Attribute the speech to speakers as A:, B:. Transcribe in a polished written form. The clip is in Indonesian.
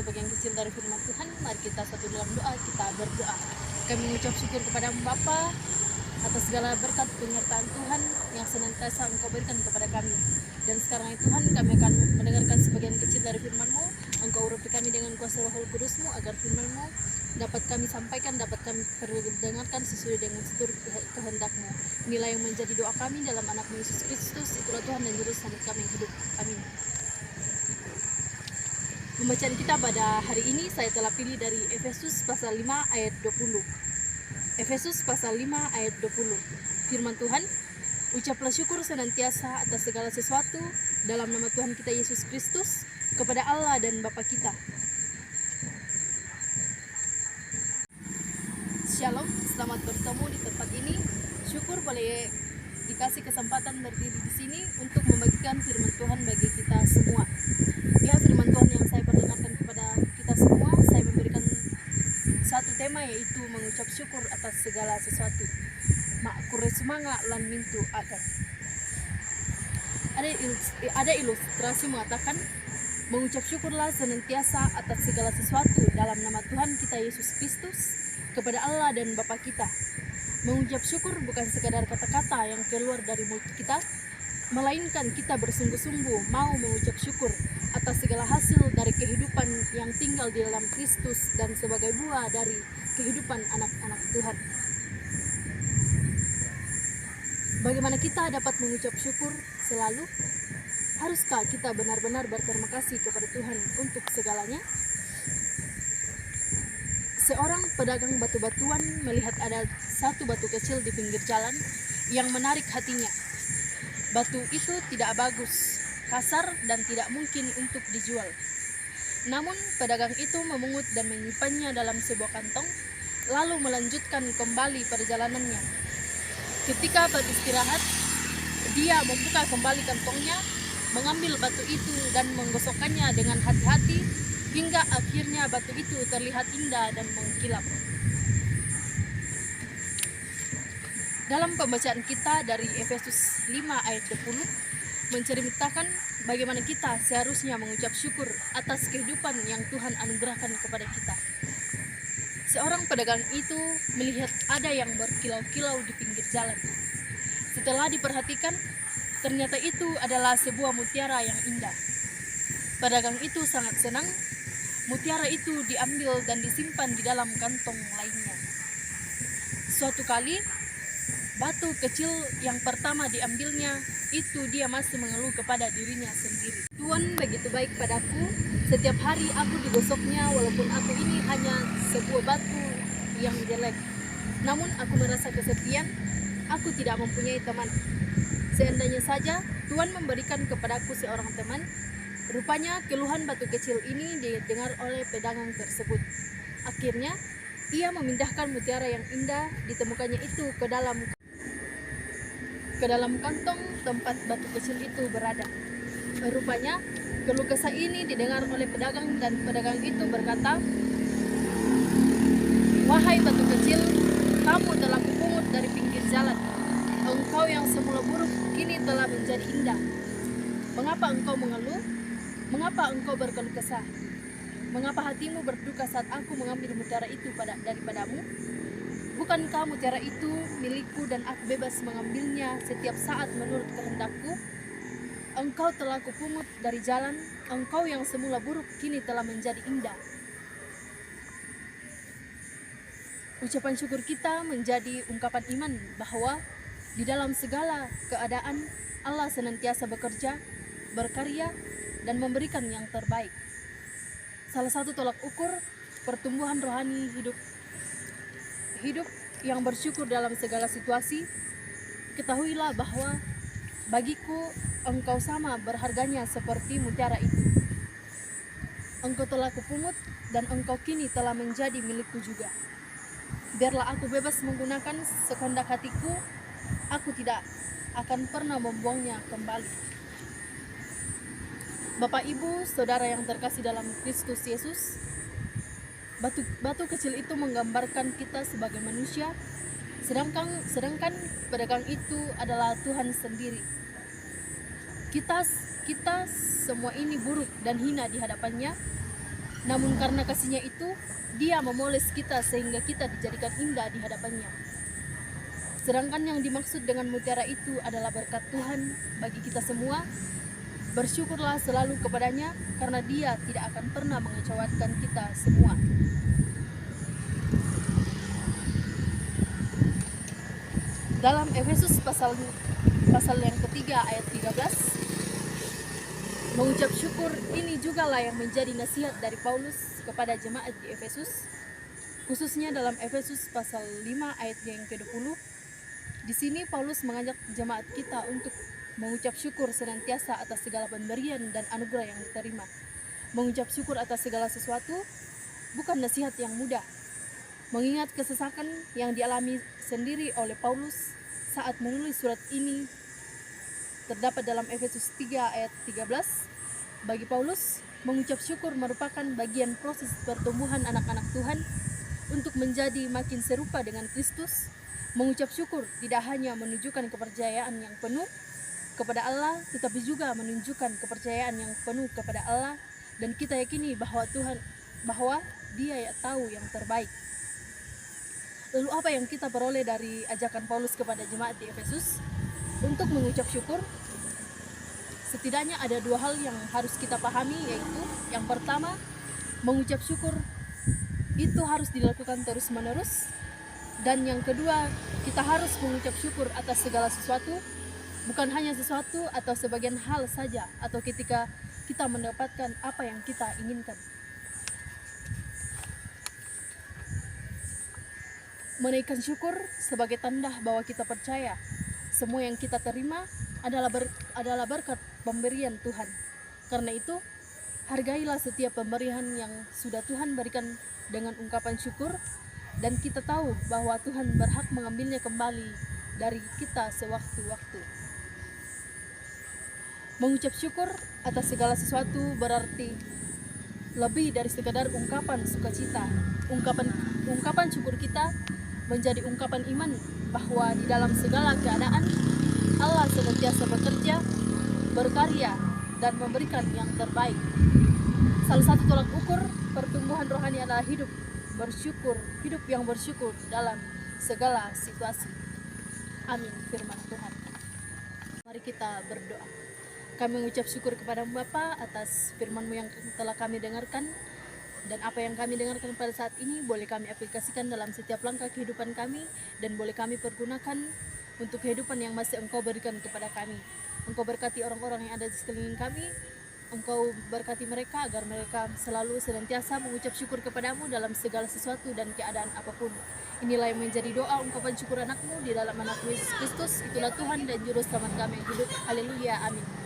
A: sebagian kecil dari firman Tuhan. Mari kita satu dalam doa, kita berdoa. Kami mengucap syukur kepada Bapa atas segala berkat penyertaan Tuhan yang senantiasa Engkau berikan kepada kami. Dan sekarang Tuhan, kami akan mendengarkan sebagian kecil dari firman-Mu. Engkau urapi kami dengan kuasa Roh Kudus-Mu agar firman-Mu dapat kami sampaikan, dapat kami perdengarkan sesuai dengan seluruh kehendak-Mu. Inilah yang menjadi doa kami dalam anak-Mu Yesus Kristus, itulah Tuhan dan Juru Selamat kami yang hidup. Amin. Pembacaan kita pada hari ini saya telah pilih dari Efesus pasal 5 ayat 20. Efesus pasal 5 ayat 20. Firman Tuhan, ucaplah syukur senantiasa atas segala sesuatu dalam nama Tuhan kita Yesus Kristus kepada Allah dan Bapa kita. Shalom, selamat bertemu di tempat ini. Syukur boleh dikasih kesempatan berdiri di sini untuk membagikan firman Tuhan bagi kita semua. Ya, firman Tuhan yang saya perdengarkan kepada kita semua, saya memberikan satu tema, yaitu mengucap syukur atas segala sesuatu. Mak kure semanga lan mintu akan. Ada ilustrasi mengatakan, mengucap syukurlah senantiasa atas segala sesuatu dalam nama Tuhan kita Yesus Kristus kepada Allah dan Bapa kita. Mengucap syukur bukan sekadar kata-kata yang keluar dari mulut kita, melainkan kita bersungguh-sungguh mau mengucap syukur atas segala hasil dari kehidupan yang tinggal di dalam Kristus dan sebagai buah dari kehidupan anak-anak Tuhan. Bagaimana kita dapat mengucap syukur selalu? Haruskah kita benar-benar berterima kasih kepada Tuhan untuk segalanya? Seorang pedagang batu-batuan melihat ada satu batu kecil di pinggir jalan yang menarik hatinya. Batu itu tidak bagus, kasar, dan tidak mungkin untuk dijual. Namun pedagang itu memungut dan menyimpannya dalam sebuah kantong, lalu melanjutkan kembali perjalanannya. Ketika beristirahat, dia membuka kembali kantongnya, mengambil batu itu dan menggosokkannya dengan hati-hati, hingga akhirnya batu itu terlihat indah dan mengkilap. Dalam pembacaan kita dari Efesus 5 ayat 20 menceritakan bagaimana kita seharusnya mengucap syukur atas kehidupan yang Tuhan anugerahkan kepada kita. Seorang pedagang itu melihat ada yang berkilau-kilau di pinggir jalan. Setelah diperhatikan, ternyata itu adalah sebuah mutiara yang indah. Pedagang itu sangat senang. Mutiara itu diambil dan disimpan di dalam kantong lainnya. Suatu kali, batu kecil yang pertama diambilnya, itu dia masih mengeluh kepada dirinya sendiri. Tuhan begitu baik padaku, setiap hari aku digosoknya walaupun aku ini hanya sebuah batu yang jelek. Namun aku merasa kesepian, aku tidak mempunyai teman. Seandainya saja Tuhan memberikan kepadaku seorang teman, rupanya keluhan batu kecil ini didengar oleh pedagang tersebut. Akhirnya, ia memindahkan mutiara yang indah ditemukannya itu ke dalam kantong tempat batu kecil itu berada. Rupanya, keluh kesah ini didengar oleh pedagang dan pedagang itu berkata, "Wahai batu kecil, kamu telah kupungut dari pinggir jalan. Engkau yang semula buruk kini telah menjadi indah. Mengapa engkau mengeluh? Mengapa engkau berkeluh kesah? Mengapa hatimu berduka saat aku mengambil mutiara itu daripadamu? Bukankah mutiara itu milikku dan aku bebas mengambilnya setiap saat menurut kehendakku? Engkau telah kupungut dari jalan, engkau yang semula buruk kini telah menjadi indah." Ucapan syukur kita menjadi ungkapan iman bahwa di dalam segala keadaan Allah senantiasa bekerja, berkarya, dan memberikan yang terbaik. Salah satu tolak ukur pertumbuhan rohani hidup yang bersyukur dalam segala situasi, ketahuilah bahwa bagiku engkau sama berharganya seperti mutiara itu. Engkau telah kupungut dan engkau kini telah menjadi milikku juga. Biarlah aku bebas menggunakan sekehendak hatiku, aku tidak akan pernah membuangnya kembali. Bapak, Ibu, Saudara yang terkasih dalam Kristus Yesus, batu kecil itu menggambarkan kita sebagai manusia, sedangkan pedagang itu adalah Tuhan sendiri. Kita semua ini buruk dan hina di hadapannya, Namun karena kasihnya itu, Dia memoles kita sehingga kita dijadikan indah di hadapannya. Sedangkan yang dimaksud dengan mutiara itu adalah berkat Tuhan bagi kita semua. Bersyukurlah selalu kepadanya, karena Dia tidak akan pernah mengecewakan kita semua. Dalam Efesus pasal yang ketiga ayat 13, mengucap syukur ini jugalah yang menjadi nasihat dari Paulus kepada jemaat di Efesus, khususnya dalam Efesus pasal 5 ayat yang ke-20. Di sini Paulus mengajak jemaat kita untuk mengucap syukur senantiasa atas segala pemberian dan anugerah yang diterima. Mengucap syukur atas segala sesuatu bukan nasihat yang mudah. Mengingat kesesakan yang dialami sendiri oleh Paulus saat menulis surat ini terdapat dalam Efesus 3 ayat 13. Bagi Paulus, mengucap syukur merupakan bagian proses pertumbuhan anak-anak Tuhan untuk menjadi makin serupa dengan Kristus. Mengucap syukur tidak hanya menunjukkan kepercayaan yang penuh kepada Allah, tetapi juga menunjukkan kepercayaan yang penuh kepada Allah, dan kita yakini bahwa Dia yang tahu yang terbaik. Lalu apa yang kita peroleh dari ajakan Paulus kepada jemaat di Efesus untuk mengucap syukur? Setidaknya ada dua hal yang harus kita pahami, yaitu yang pertama, mengucap syukur itu harus dilakukan terus-menerus, dan yang kedua, kita harus mengucap syukur atas segala sesuatu, bukan hanya sesuatu atau sebagian hal saja, atau ketika kita mendapatkan apa yang kita inginkan. Menaikkan syukur sebagai tanda bahwa kita percaya semua yang kita terima adalah berkat pemberian Tuhan. Karena itu, hargailah setiap pemberian yang sudah Tuhan berikan dengan ungkapan syukur, dan kita tahu bahwa Tuhan berhak mengambilnya kembali dari kita sewaktu-waktu. Mengucap syukur atas segala sesuatu berarti lebih dari sekadar ungkapan sukacita. Ungkapan syukur kita menjadi ungkapan iman bahwa di dalam segala keadaan Allah senantiasa bekerja, berkarya, dan memberikan yang terbaik. Salah satu tolak ukur pertumbuhan rohani adalah hidup yang bersyukur dalam segala situasi. Amin, firman Tuhan. Mari kita berdoa. Kami mengucap syukur kepada Bapa atas firman-Mu yang telah kami dengarkan, dan apa yang kami dengarkan pada saat ini boleh kami aplikasikan dalam setiap langkah kehidupan kami, dan boleh kami pergunakan untuk kehidupan yang masih Engkau berikan kepada kami. Engkau berkati orang-orang yang ada di sekeliling kami. Engkau berkati mereka agar mereka selalu senantiasa mengucap syukur kepadamu dalam segala sesuatu dan keadaan apapun. Inilah yang menjadi doa ungkapan syukur anak-Mu di dalam anak-Mu Yesus Kristus. Itulah Tuhan dan Juru Selamat kami yang hidup. Haleluya, amin.